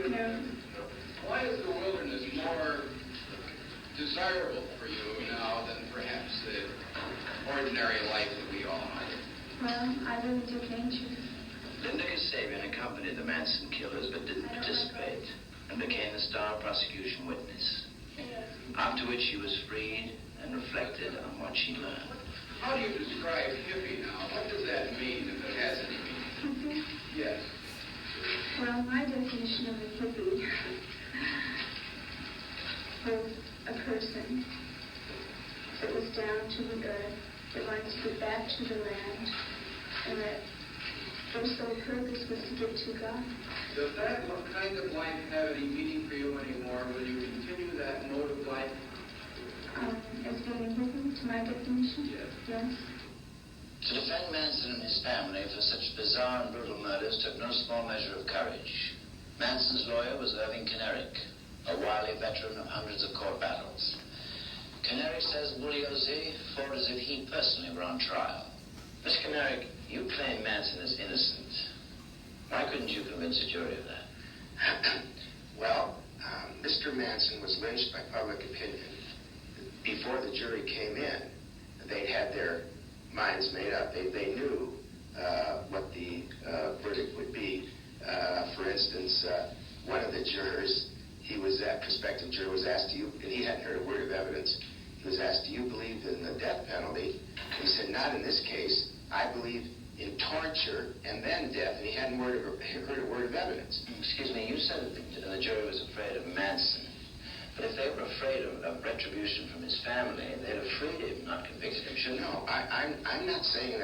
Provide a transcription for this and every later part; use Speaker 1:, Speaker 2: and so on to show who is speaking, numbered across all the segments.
Speaker 1: No.
Speaker 2: Why is the wilderness more desirable for you now than perhaps the ordinary life that we all have?
Speaker 1: Well, I really do nature.
Speaker 3: Linda Kasabian accompanied the Manson killers but didn't participate and became the star prosecution witness. After which she was freed and reflected on what she learned.
Speaker 2: How do you describe hippie now? What does that mean, if it has any meaning? Yes.
Speaker 1: Well, my definition of a hippie was a person that was down to the earth, that wanted to get back to the land, and that their sole purpose was to get to God.
Speaker 2: Does that kind of life have any meaning for you anymore? Will you continue that mode of life?
Speaker 1: As being a hippie, to my definition?
Speaker 2: Yes.
Speaker 3: To defend Manson and his family for such bizarre and brutal murders took no small measure of courage. Manson's lawyer was Irving Kanarek, a wily veteran of hundreds of court battles. Kanarek says Bugliosi fought as if he personally were on trial. Mr. Kanarek, you claim Manson is innocent. Why couldn't you convince a jury of that?
Speaker 4: Well, Mr. Manson was lynched by public opinion. Before the jury came in, they had their minds made up. They knew what the verdict would be. For instance, one of the jurors, prospective juror, was asked, and he hadn't heard a word of evidence. He was asked, do you believe in the death penalty? He said, not in this case. I believe in torture and then death. And he hadn't heard a word of evidence.
Speaker 3: Excuse me, you said that the jury was afraid of Manson. But if they were afraid of retribution from his family, they'd have freed him, not convicted him, shouldn't they?
Speaker 4: No, I'm not saying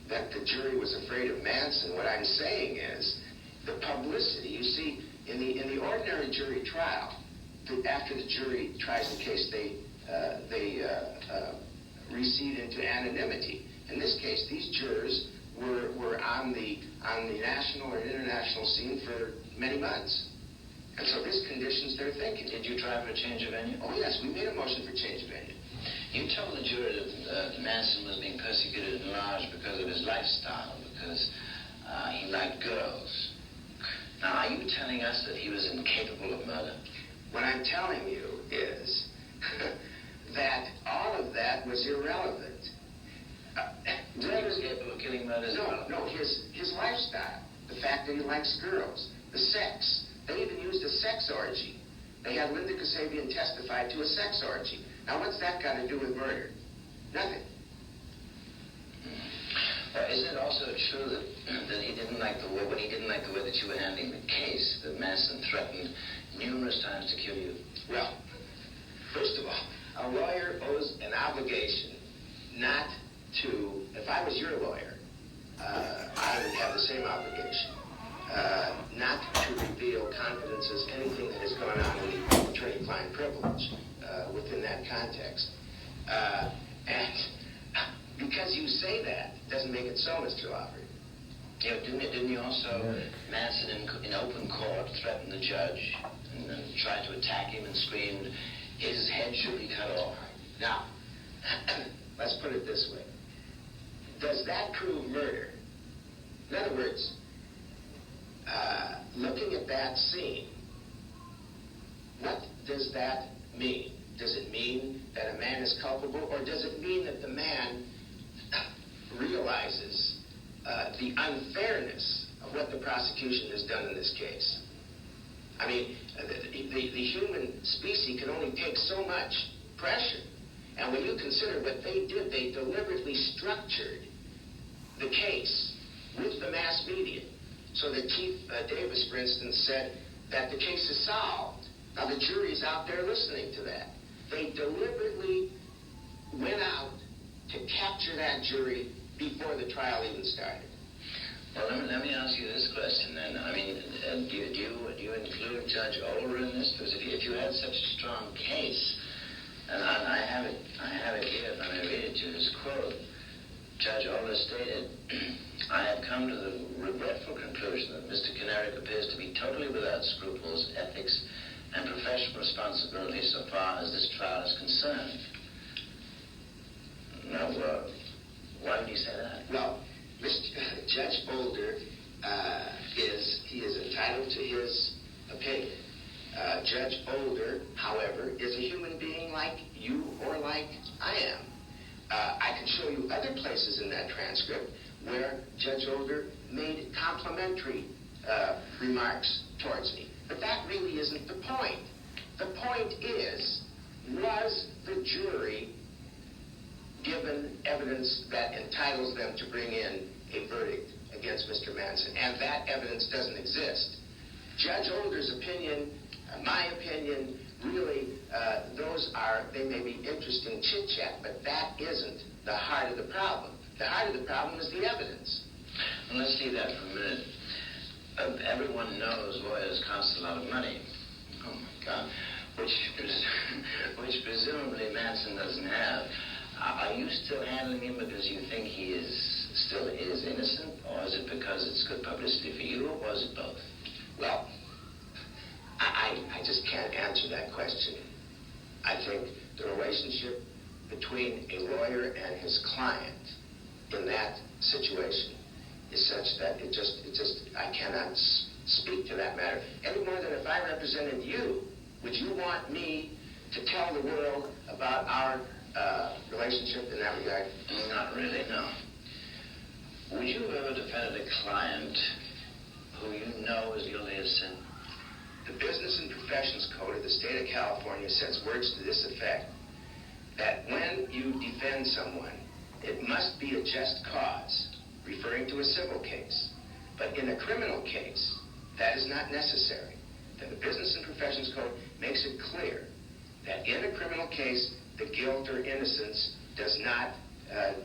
Speaker 4: that the jury was afraid of Manson. What I'm saying is the publicity. You see, in the ordinary jury trial, after the jury tries the case, they recede into anonymity. In this case, these jurors were on the national or international scene for many months. And so this conditions their thinking.
Speaker 3: Did you try for a change of venue?
Speaker 4: Oh, yes, we made a motion for change of venue.
Speaker 3: You told the jury that Manson was being persecuted in large because of his lifestyle, because he liked girls. Now, are you telling us that he was incapable of murder?
Speaker 4: What I'm telling you is that all of that was irrelevant.
Speaker 3: He was capable of killing murders?
Speaker 4: No, his lifestyle, the fact that he likes girls, the sex. They even used a sex orgy. They had Linda Kasabian testify to a sex orgy. Now, what's that got to do with murder? Nothing.
Speaker 3: Isn't it also true that he didn't like the way, when he didn't like the way that you were handling the case, that Manson threatened numerous times to kill you?
Speaker 4: Well, first of all, a lawyer owes an obligation not to, if I was your lawyer, I would have the same obligation. Not to reveal confidences, anything that has gone on in the attorney-client privilege within that context. And because you say that, doesn't make it so, Mr. Lawford.
Speaker 3: Yeah, didn't you also, Manson in open court, threaten the judge and tried to attack him and screamed, his head should be cut off?
Speaker 4: Now, let's put it this way. Does that prove murder? In other words, looking at that scene, what does that mean? Does it mean that a man is culpable, or does it mean that the man realizes the unfairness of what the prosecution has done in this case? I mean, the human species can only take so much pressure. And when you consider what they did, they deliberately structured the case with the mass media. So that Chief Davis, for instance, said that the case is solved. Now the jury's out there listening to that. They deliberately went out to capture that jury before the trial even started.
Speaker 3: Well, let me ask you this question then. I mean, do you include Judge Older in this? Because if you had such a strong case, and I have it here, if I may read it to you, this quote. Judge Older stated, I have come to the regretful conclusion that Mr. Kanarek appears to be totally without scruples, ethics, and professional responsibility so far as this trial is concerned. Now, why would you say that?
Speaker 4: Well, Judge Older is entitled to his opinion. Judge Older, however, is a human being like you or like I am. I can show you other places in that transcript where Judge Older made complimentary remarks towards me. But that really isn't the point. The point is, was the jury given evidence that entitles them to bring in a verdict against Mr. Manson? And that evidence doesn't exist. Judge Older's opinion, my opinion, really, they may be interesting chit-chat, but that isn't the heart of the problem. The heart of the problem is the evidence.
Speaker 3: Well, let's see that for a minute. Everyone knows lawyers cost a lot of money. Oh, my God. Which presumably Manson doesn't have. Are you still handling him because you think he still is innocent, or is it because it's good publicity for you, or is it both?
Speaker 4: Well, I just can't answer that question. I think the relationship between a lawyer and his client in that situation is such that I cannot speak to that matter. Any more than if I represented you, would you want me to tell the world about our relationship in that regard?
Speaker 3: Not really, no. Would you have ever defended a client who you know is guilty of sin?
Speaker 4: The Business and Professions Code of the state of California says words to this effect, that when you defend someone, it must be a just cause, referring to a civil case. But in a criminal case, that is not necessary. Then the Business and Professions Code makes it clear that in a criminal case, the guilt or innocence does not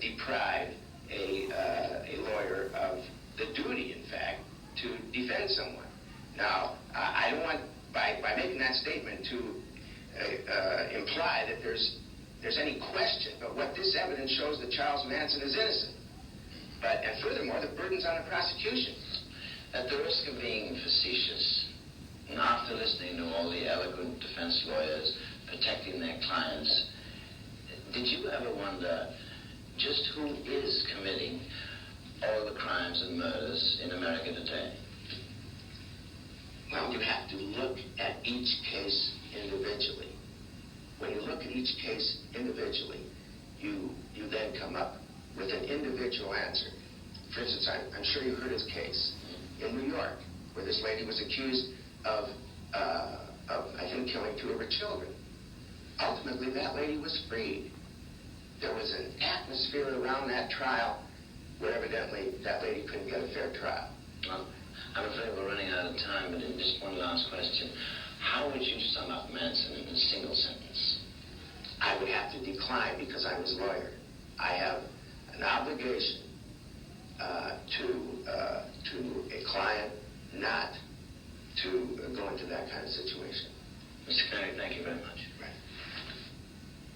Speaker 4: deprive a lawyer of the duty, in fact, to defend someone. Now, I don't want, by making that statement, to imply that there's any question, but what this evidence shows that Charles Manson is innocent. And furthermore, the burden's on the prosecution.
Speaker 3: At the risk of being facetious, and after listening to all the eloquent defense lawyers protecting their clients, did you ever wonder just who is committing all the crimes and murders in America today?
Speaker 4: Well, you have to look at each case individually. When you look at each case individually, you then come up with an individual answer. For instance, I'm sure you heard his case in New York, where this lady was accused of I think, killing 2 of her children. Ultimately, that lady was freed. There was an atmosphere around that trial where evidently that lady couldn't get a fair trial.
Speaker 3: Well, I'm afraid we're running out of time, but in just one last question. How would you sum up Manson in a single sentence?
Speaker 4: I would have to decline because I'm his lawyer. I have an obligation to a client not to go into that kind of situation.
Speaker 3: Mr. Kanarek, thank you very much.
Speaker 4: Right.